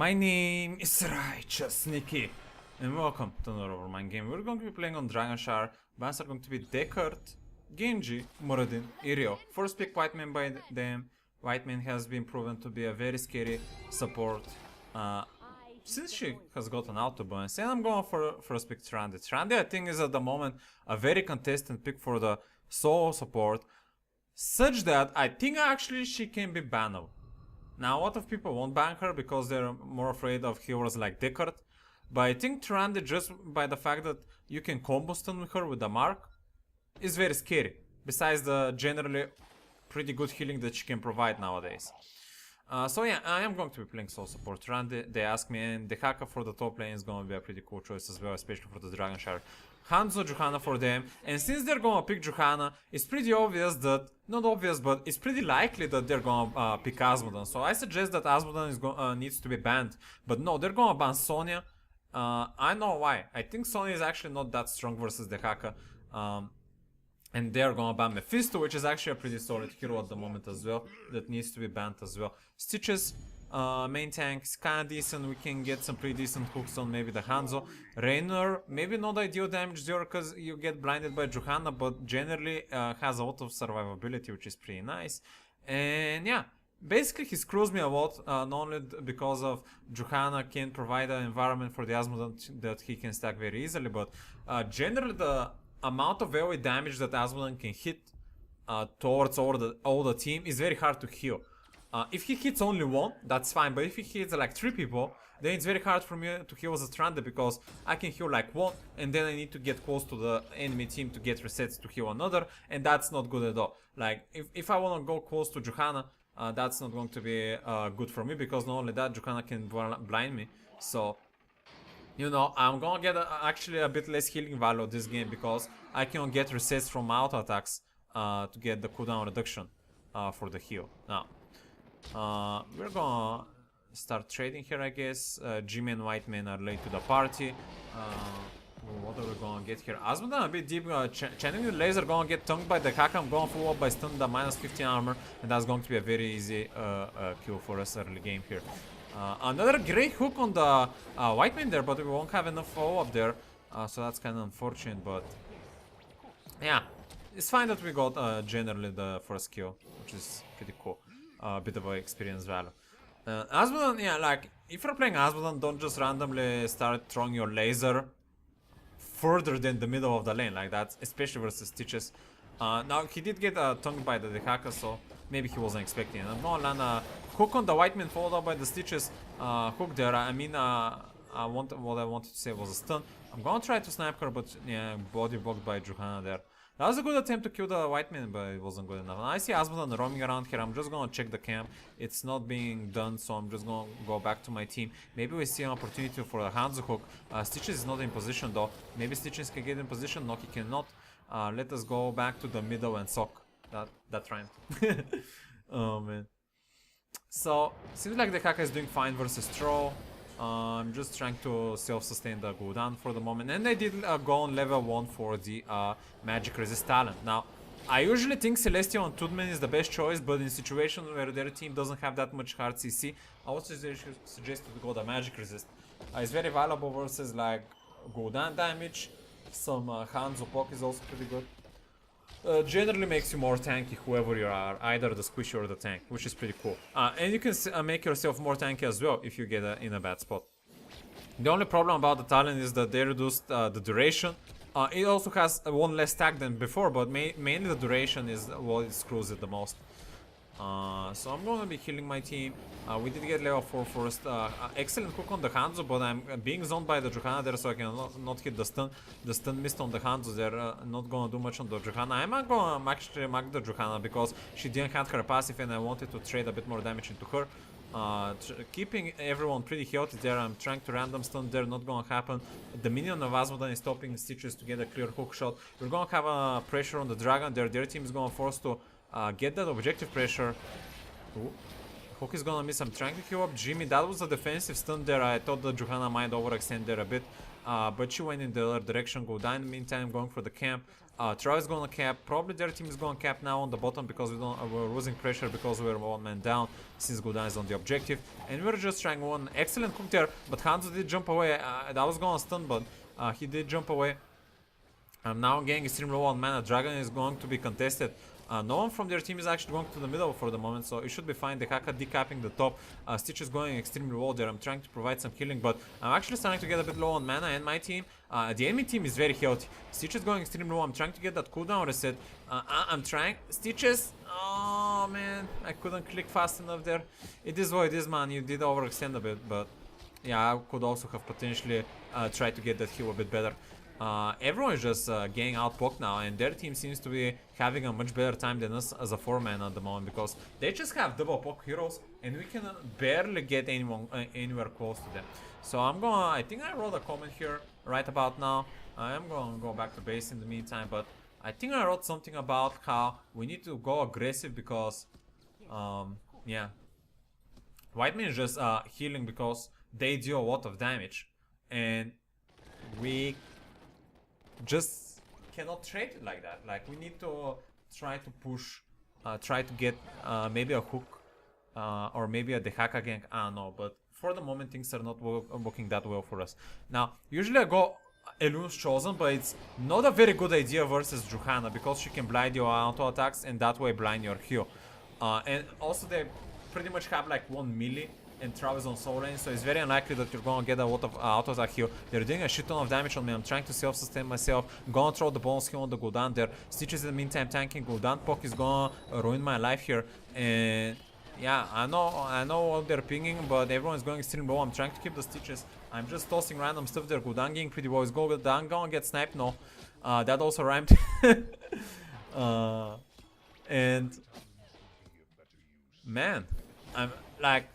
My name is RighteousNicky, and welcome to another Overmind game. We're going to be playing on Dragon Shard. Bans are going to be Descartes, Genji, Muradin, Irio. First pick Whiteman by them. Whiteman has been proven to be a very scary support since she has got an auto bonus. And I'm going for first pick Tyrande. Tyrande, I think, is at the moment a very contested pick for the solo support, such that I think actually she can be bannable. Now, a lot of people won't ban her because they're more afraid of heroes like Descartes. But I think Tyrande, just by the fact that you can combo stun with her with the mark, is very scary. Besides the generally pretty good healing that she can provide nowadays. So yeah, I am going to be playing solo support Tyrande. They ask me, and the Haka for the top lane is going to be a pretty cool choice as well, especially for the Dragon Shard. Hanzo, Johanna for them, and since they're gonna pick Johanna, it's pretty obvious that, not obvious, but it's pretty likely that they're gonna pick Asmodan. So I suggest that Asmodan needs to be banned, but no, they're gonna ban Sonya. I know why. I think Sonya is actually not that strong versus the Haka, and they're gonna ban Mephisto, which is actually a pretty solid hero at the moment as well, that needs to be banned as well. Stitches, main tank is kinda decent. We can get some pretty decent hooks on maybe the Hanzo. Raynor, maybe not ideal damage dealer because you get blinded by Johanna, but generally has a lot of survivability, which is pretty nice. And yeah, basically he screws me a lot, not only because of Johanna can provide an environment for the Asmodan that he can stack very easily, but generally the amount of AoE damage that Asmodan can hit towards all the team is very hard to heal. If he hits only one, that's fine, but if he hits like 3 people, then it's very hard for me to heal as a Tyrande because I can heal like one and then I need to get close to the enemy team to get resets to heal another, and that's not good at all. Like, if I want to go close to Johanna, that's not going to be good for me because not only that, Johanna can blind me. So, you know, I'm gonna get actually a bit less healing value this game because I can get resets from auto attacks to get the cooldown reduction for the heal. Now, we're gonna start trading here, I guess. Jimmy and Whiteman are late to the party. What are we gonna get here? Asmodan a bit deep, channeling the laser, gonna get tongued by the Haka. I'm going full up by stun, the minus 15 armor, and that's going to be a very easy kill for us early game here. Another great hook on the Whiteman there, but we won't have enough follow-up there, so that's kind of unfortunate, but yeah, it's fine that we got generally the first kill, which is pretty cool. A bit of a experience value. Asmodan, yeah, like, if you're playing Asmodan, don't just randomly start throwing your laser further than the middle of the lane, like that, especially versus Stitches. Now, he did get tongued by the Dehaka, so maybe he wasn't expecting it. I'm gonna land a hook on the Whiteman, followed up by the Stitches hook there. I mean, what I wanted to say was a stun. I'm gonna try to snipe her, but yeah, body blocked by Johanna there. That was a good attempt to kill the Whiteman, but it wasn't good enough. And I see Asmodan roaming around here. I'm just gonna check the camp. It's not being done, so I'm just gonna go back to my team. Maybe we see an opportunity for a Hanzo hook. Stitches is not in position though. Maybe Stitches can get in position. No, he cannot. Let us go back to the middle and sock. That rhymed. Oh man. So, seems like the Haka is doing fine versus Troll. I'm just trying to self-sustain the cooldown for the moment, and I did go on level 1 for the magic resist talent. Now, I usually think Celestial and Tudman is the best choice, but in situations where their team doesn't have that much hard CC, I would suggest to go the magic resist. It's very valuable versus like cooldown damage. Some Hanzo poke is also pretty good. Generally makes you more tanky whoever you are, either the squishy or the tank, which is pretty cool. And you can make yourself more tanky as well if you get in a bad spot. The only problem about the talent is that they reduced the duration. It also has one less stack than before, but mainly the duration is what it screws it the most. So I'm gonna be healing my team. We did get level 4 first. Excellent hook on the Hanzo, but I'm being zoned by the Johanna there, so I can not hit the stun. The stun missed on the Hanzo there, not gonna do much on the Johanna. I'm not gonna actually mag the Johanna because she didn't have her passive and I wanted to trade a bit more damage into her. Keeping everyone pretty healthy there. I'm trying to random stun there, not gonna happen. The minion of Asmodan is stopping Stitches to get a clear hook shot. We're gonna have a pressure on the Dragon there. Their team is gonna force to get that objective pressure. Ooh. Hook is gonna miss. I'm trying to heal up Jimmy. That was a defensive stun there. I thought that Johanna might overextend there a bit, but she went in the other direction. Go down in the meantime, going for the camp. Travis is gonna cap. Probably their team is gonna cap now on the bottom because we're losing pressure because we're one man down since Gul'dan is on the objective, and we're just trying one excellent hook there. But Hanzo did jump away. That was gonna stun, but he did jump away. Now getting extreme low on mana. Dragon is going to be contested. No one from their team is actually going to the middle for the moment, so it should be fine. The Haka decapping the top. Stitch is going extremely low there. I'm trying to provide some healing, but I'm actually starting to get a bit low on mana, and my team, the enemy team is very healthy. Stitch is going extremely low. I'm trying to get that cooldown reset. I'm trying. Stitches. Oh man, I couldn't click fast enough there. It is what it is, man. You did overextend a bit, but yeah, I could also have potentially tried to get that heal a bit better. Everyone is just getting outpoked now, and their team seems to be having a much better time than us as a 4-man at the moment, because they just have double poke heroes and we can barely get anyone anywhere close to them. So I think I wrote a comment here right about now. I am gonna go back to base in the meantime, but I think I wrote something about how we need to go aggressive because yeah, White Man is just healing because they deal a lot of damage, and we just cannot trade it like that. Like, we need to try to push, try to get maybe a hook or maybe a Dehaka gank. I don't know, but for the moment things are not working that well for us. Now, usually I go Elun's Chosen, but it's not a very good idea versus Juhana because she can blind your auto attacks and that way blind your heal. And also they pretty much have like 1 melee and Travis on soul lane, so it's very unlikely that you're gonna get a lot of auto attack heal. They're doing a shit ton of damage on me. I'm trying to self-sustain myself. I'm gonna throw the bonus heal on the Gul'dan there. Stitch is in the meantime tanking. Gul'dan poke is gonna ruin my life here. And yeah, I know what they're pinging, but everyone's going extremely low. I'm trying to keep the Stitches. I'm just tossing random stuff there. Gul'dan getting pretty well. Is Gul'dan gonna get sniped? No. That also rhymed. And man, I'm like,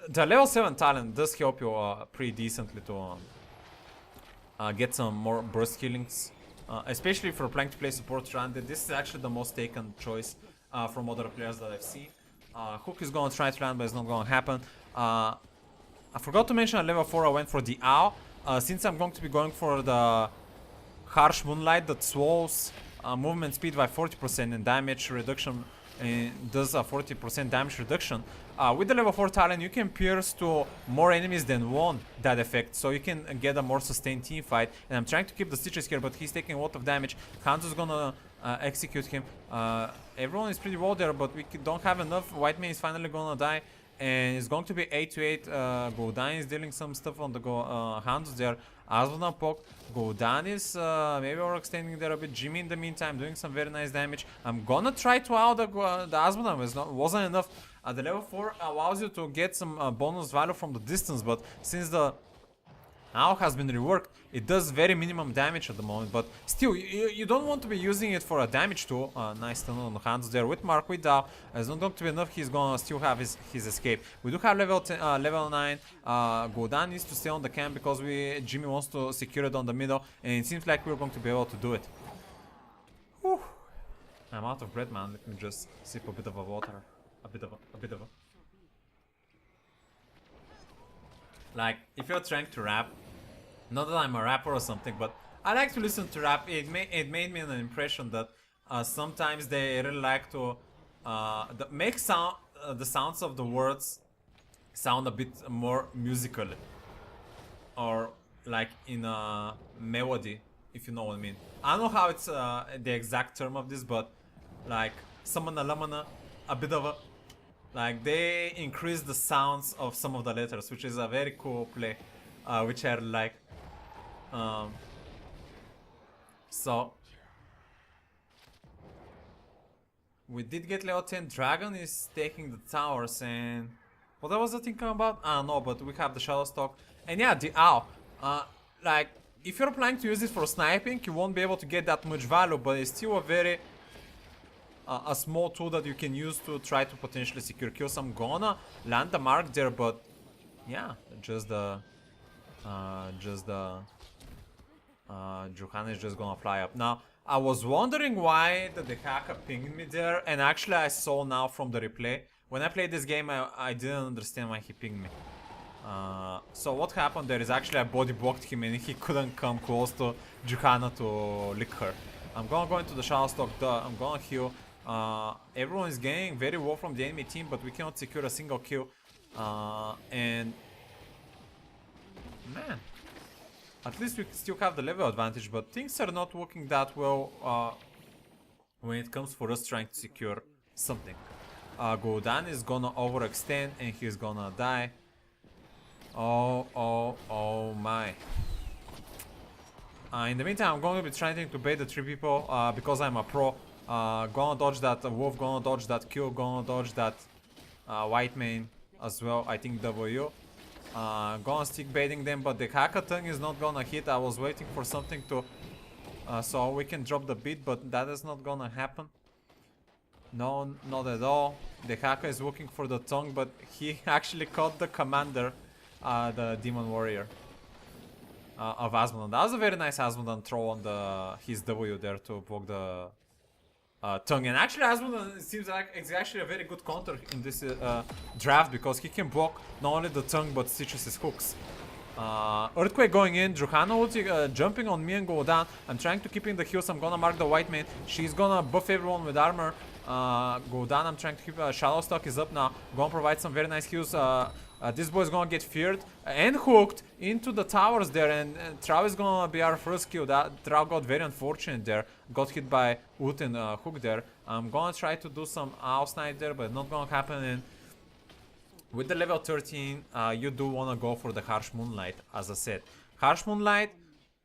the level 7 talent does help you pretty decently to get some more burst healings, especially if you're planning to play support Tyrande. This is actually the most taken choice from other players that I've seen. Hook is gonna try to land, but it's not gonna happen. I forgot to mention at level 4 I went for the owl. Since I'm going to be going for the harsh moonlight that swallows movement speed by 40% and damage reduction, and does a 40% damage reduction. With the level 4 talent you can pierce to more enemies than one that effect, so you can get a more sustained team fight. And I'm trying to keep the Stitches here, but he's taking a lot of damage. Hanzo's gonna execute him. Everyone is pretty well there, but we don't have enough. White Man is finally gonna die, and it's going to be 8-8. Gul'dan is dealing some stuff on the Hanzo there. Asuna poke. Gul'dan is maybe overextending there a bit. Jimmy in the meantime doing some very nice damage. I'm gonna try to out the Asuna. Wasn't enough. The level 4 allows you to get some bonus value from the distance, but since the owl has been reworked, it does very minimum damage at the moment. But still, you don't want to be using it for a damage tool. Nice turn on the hands there with Mark with Dow. It's not going to be enough. He's gonna still have his escape. We do have level 9. Gul'dan needs to stay on the camp because Jimmy wants to secure it on the middle, and it seems like we're going to be able to do it. Whew. I'm out of breath, man. Let me just sip a bit of water. A bit of a. Like, if you're trying to rap, not that I'm a rapper or something, but I like to listen to rap. It made me an impression that sometimes they really like to make the sounds of the words sound a bit more musical, or like in a melody, if you know what I mean. I don't know how it's the exact term of this, but like samana lamana, a bit of a. Like, they increase the sounds of some of the letters, which is a very cool play, which I like. So we did get level 10. Dragon is taking the towers, and what I was thinking about? I don't know, but we have the Shadow Stalk, and yeah, the owl. Like, if you're planning to use it for sniping, you won't be able to get that much value, but it's still a very a small tool that you can use to try to potentially secure kills. I'm gonna land the mark there, but yeah, just the Juhana is just gonna fly up. Now, I was wondering why the Dehaka pinged me there, and actually I saw now from the replay. When I played this game, I didn't understand why he pinged me. So what happened there is actually I body blocked him and he couldn't come close to Juhana to lick her. I'm gonna go into the shadow stock, I'm gonna heal. Everyone is getting very well from the enemy team, but we cannot secure a single kill. And man, at least we still have the level advantage, but things are not working that well when it comes for us trying to secure something. Gul'dan is gonna overextend and he's gonna die. Oh my. In the meantime, I'm going to be trying to bait the 3 people because I'm a pro. Gonna dodge that wolf, gonna dodge that Q, gonna dodge that white main as well, I think W. Gonna stick baiting them, but the Hackathon is not gonna hit. I was waiting for something to so we can drop the beat, but that is not gonna happen. No, not at all. The Haka is looking for the tongue, but he actually caught the commander, the demon warrior of Asmodan. That was a very nice Asmodan throw on his W there to block the tongue. And actually Asmodan seems like it's actually a very good counter in this draft, because he can block not only the tongue but Citrus's hooks. Earthquake going in, Johanna ulti jumping on me and Gul'dan. I'm trying to keep in the heals. I'm gonna mark the white main. She's gonna buff everyone with armor. Gul'dan, I'm trying to keep shadow stock is up now. Gonna provide some very nice heals. This boy is gonna get feared and hooked into the towers there, and Trau is gonna be our first kill. That Trau got very unfortunate there. Got hit by ult and hook there. I'm gonna try to do some owl snipe there, but not gonna happen. And with the level 13, you do wanna go for the Harsh Moonlight, as I said. Harsh Moonlight,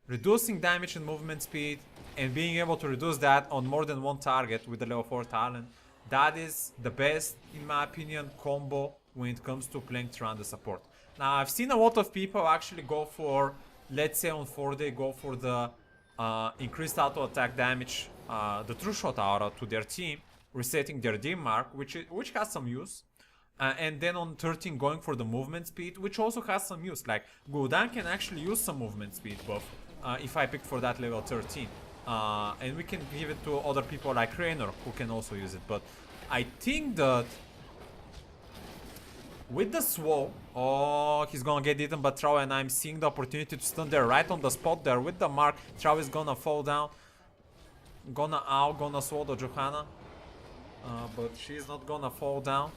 reducing damage and movement speed, and being able to reduce that on more than one target with the level 4 talent. That is the best, in my opinion, combo when it comes to playing Tyrande support. Now, I've seen a lot of people actually go for, let's say on 4-day, go for the increased auto attack damage, the true shot aura to their team, resetting their dim mark, which has some use. And then on 13 going for the movement speed, which also has some use. Like Gul'dan can actually use some movement speed buff if I pick for that level 13. And we can give it to other people like Raynor who can also use it. But I think that with the Swole, oh, he's gonna get eaten by Trau, and I'm seeing the opportunity to stun there right on the spot there with the mark. Trau is gonna fall down. Gonna swallow Johanna. But she's not gonna fall down.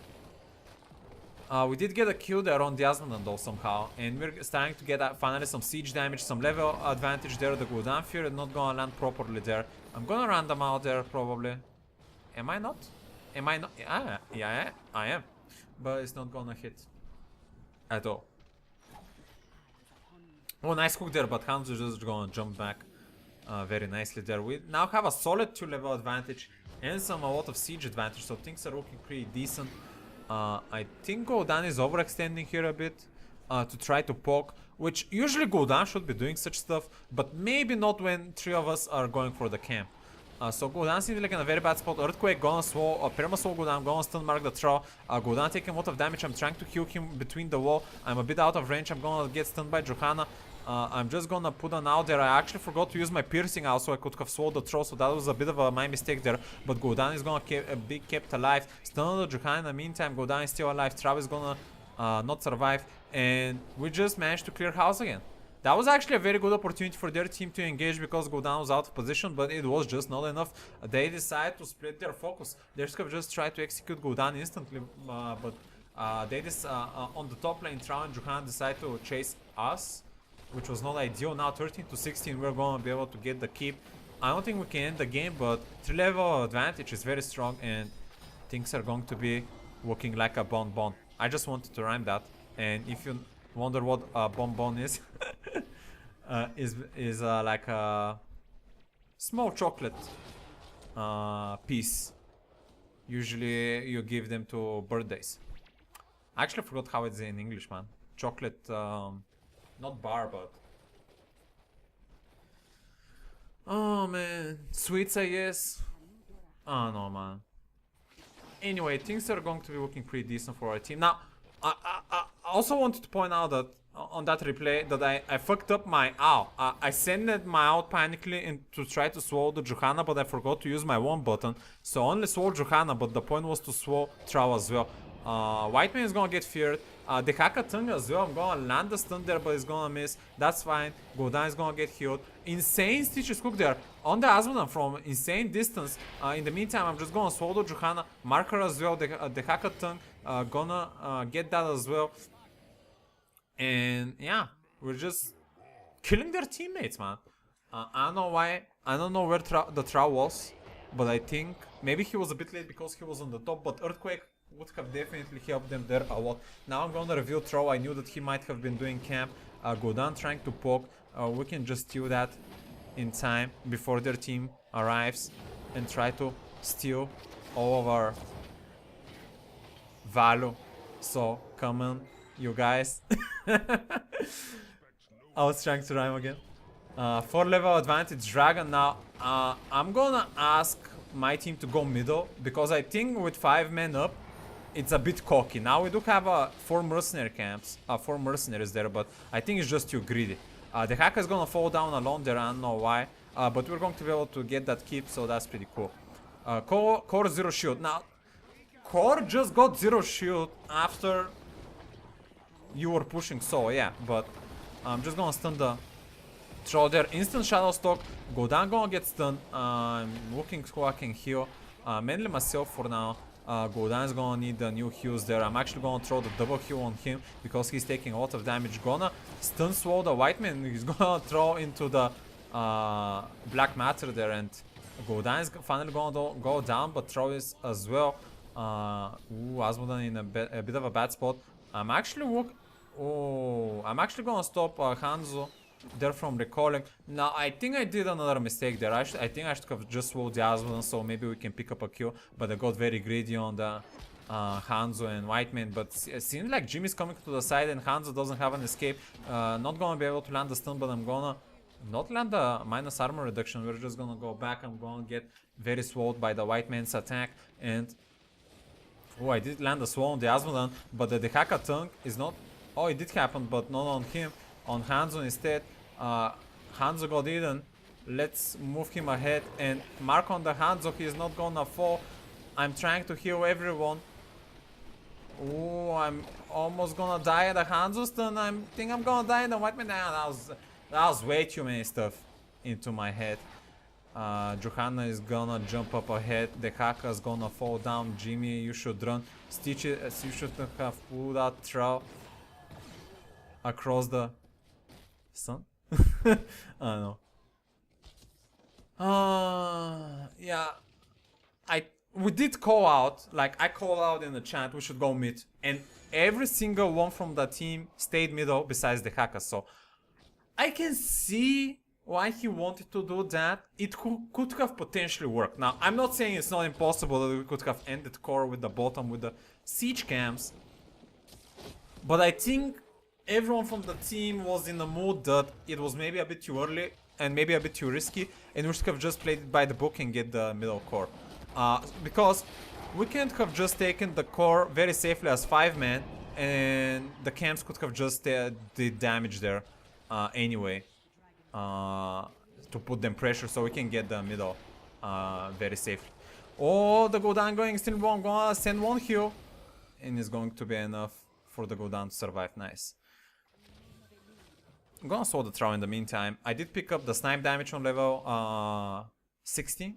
We did get a kill there on the Asmodan though somehow, and we're starting to get finally some siege damage, some level advantage there. The Gul'dan Fury not gonna land properly there. I'm gonna random out there probably. Am I not? Am I not? Yeah, I am. But it's not gonna hit at all. Oh, nice hook there, but Hanzo is just gonna jump back very nicely there. We now have a solid 2 level advantage and a lot of siege advantage, so things are looking pretty decent. I think Gul'dan is overextending here a bit to try to poke, which usually Gul'dan should be doing such stuff, but maybe not when 3 of us are going for the camp. So Gul'dan seems like in a very bad spot. Earthquake gonna swallow, perma-swallow Gul'dan, gonna stun mark the Trau. Gul'dan taking a lot of damage. I'm trying to kill him between the wall. I'm a bit out of range. I'm gonna get stunned by Johanna. I'm just gonna put an out there. I actually forgot to use my piercing out, so I could have swallowed the Troll, so that was a bit of my mistake there. But Gul'dan is gonna be kept alive. Stun the Johanna in the meantime. Gul'dan is still alive. Trav is gonna not survive, and we just managed to clear house again. That was actually a very good opportunity for their team to engage because Gul'dan was out of position, but it was just not enough. They decided to split their focus. Their scope just tried to execute Gul'dan instantly, but they on the top lane, Trau and Johanna decided to chase us, which was not ideal. Now 13 to 16, we're going to be able to get the keep. I don't think we can end the game, but 3 level advantage is very strong, and things are going to be looking like a bonbon. I just wanted to rhyme that, and if you wonder what a bonbon is, is like a small chocolate piece. Usually you give them to birthdays. I actually forgot how it's in English, man. Chocolate, not bar, but oh man, sweets I guess. Oh no, man. Anyway, things are going to be looking pretty decent for our team. Now, I also wanted to point out that on that replay that I fucked up my owl. I sent my out panically and to try to swallow the Johanna, but I forgot to use my 1 button. So I only swallowed Johanna, but the point was to swallow Trau as well. White man is gonna get feared. The Hackathon as well. I'm gonna land the stun there, but it's gonna miss. That's fine. Gul'dan is gonna get healed. Insane Stitches Cook there. on the Asmodan from insane distance. In the meantime, I'm just gonna swallow Johanna, mark her as well, the Hackathon, gonna get that as well. And yeah, we're just killing their teammates, man. I don't know why, I don't know where the Trow was, but I think maybe he was a bit late because he was on the top, but Earthquake would have definitely helped them there a lot. Now I'm gonna reveal Trow. I knew that he might have been doing camp. Go down trying to poke. We can just steal that in time before their team arrives and try to steal all of our value. So come on, you guys. I was trying to rhyme again. 4 level advantage dragon. Now I'm gonna ask my team to go middle because I think with 5 men up it's a bit cocky. Now we do have 4 mercenary camps, 4 mercenaries there, but I think it's just too greedy. The hacker is gonna fall down alone there, I don't know why, but we're going to be able to get that keep, so that's pretty cool. Core 0 shield. Now Core just got 0 shield after you were pushing, so yeah, but I'm just gonna stun the Troll there. Instant shadow stalk. Go down, gonna get stunned. I'm looking who I can heal. Mainly myself for now. Go down is gonna need the new heals there. I'm actually gonna throw the double heal on him because he's taking a lot of damage. Gonna stun swallow the white man. He's gonna throw into the black matter there, and Go down is finally gonna go down, but throw is as well. Asmodan in a bit of a bad spot. I'm actually gonna stop Hanzo there from recalling. Now I think I did another mistake there. I think I should have just swallowed the Asmodan, so maybe we can pick up a kill, but I got very greedy on the Hanzo and Whiteman. But it seems like Jimmy's coming to the side and Hanzo doesn't have an escape. Not gonna be able to land the stun, but I'm gonna not land the minus armor reduction. We're just gonna go back. I'm gonna get very swallowed by the Whiteman's attack, and I did land a swallow on the Asmodan, but the Hackathon is not. Oh, it did happen, but not on him. On Hanzo instead. Hanzo got eaten. Let's move him ahead and mark on the Hanzo. He is not gonna fall. I'm trying to heal everyone. Oh, I'm almost gonna die at the Hanzo stun. I think I'm gonna die in the Whiteman. Nah, that was way too many stuff into my head. Johanna is gonna jump up ahead. The Haka is gonna fall down. Jimmy, you should run. Stitch, you should have pulled that throw across the sun. I don't know. Yeah, we did call out, like I called out in the chat, we should go mid, and every single one from the team stayed middle besides the Haka. So I can see why he wanted to do that. It could have potentially worked. Now I'm not saying it's not impossible that we could have ended core with the bottom with the siege camps, but I think everyone from the team was in the mood that it was maybe a bit too early and maybe a bit too risky, and we should have just played it by the book and get the middle core. Because we can't have just taken the core very safely as 5 men, and the camps could have just did damage there anyway to put them pressure, so we can get the middle very safely. Oh, the go down going still wrong. Gonna send 1 heal, and it's going to be enough for the go down to survive. Nice. I'm gonna sword the throw in the meantime. I did pick up the snipe damage on level 60.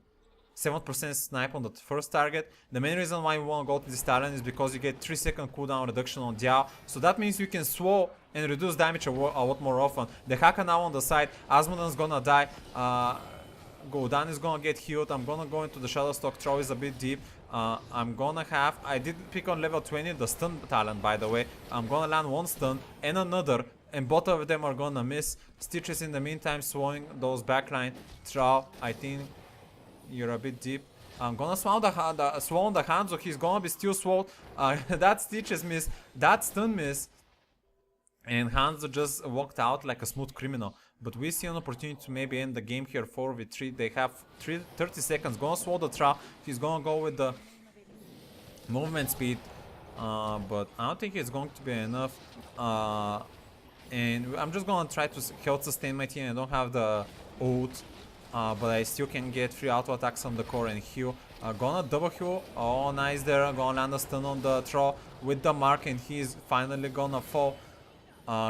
7% snipe on the first target. The main reason why we want to go to this talent is because you get 3-second cooldown reduction on Diao. So that means you can swallow and reduce damage a lot more often. The Haka now on the side. Asmodan's gonna die. Goldan is gonna get healed. I'm gonna go into the Shadow Stalk. Throw is a bit deep. I'm gonna have... I did pick on level 20 the stun talent, by the way. I'm gonna land 1 stun and another, and both of them are gonna miss. Stitches in the meantime swallowing those backline. Trow, I think you're a bit deep. I'm gonna swallow the Hanzo. He's gonna be still swallowed. That Stitches miss, that stun miss, and Hanzo just walked out like a smooth criminal. But we see an opportunity to maybe end the game here 4v3. They have 30 seconds. Gonna swallow the Trow. He's gonna go with the movement speed, but I don't think it's going to be enough. And I'm just gonna try to health sustain my team. I don't have the ult, but I still can get 3 auto attacks on the core and heal. Gonna double heal. Oh, nice there. Gonna land a stun on the Troll with the mark, and he's finally gonna fall.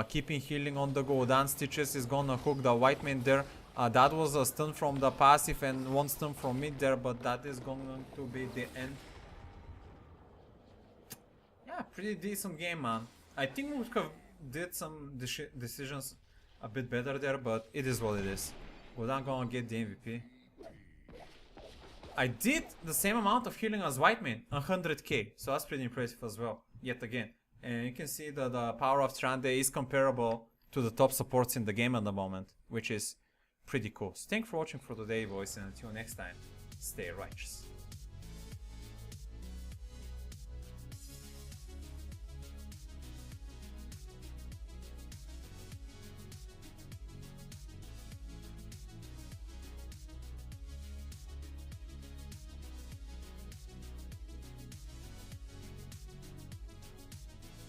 Keeping healing on the go. Dan Stitches is gonna hook the white man there. That was a stun from the passive and one stun from mid there, but that is going to be the end. Yeah, pretty decent game, man. I think we could have did some decisions a bit better there, but it is what it is. We're not gonna get the MVP. I did the same amount of healing as Whiteman, 100k, so that's pretty impressive as well, yet again. And you can see that the power of Tyrande is comparable to the top supports in the game at the moment, which is pretty cool. So thanks for watching for today, boys, and until next time, stay righteous.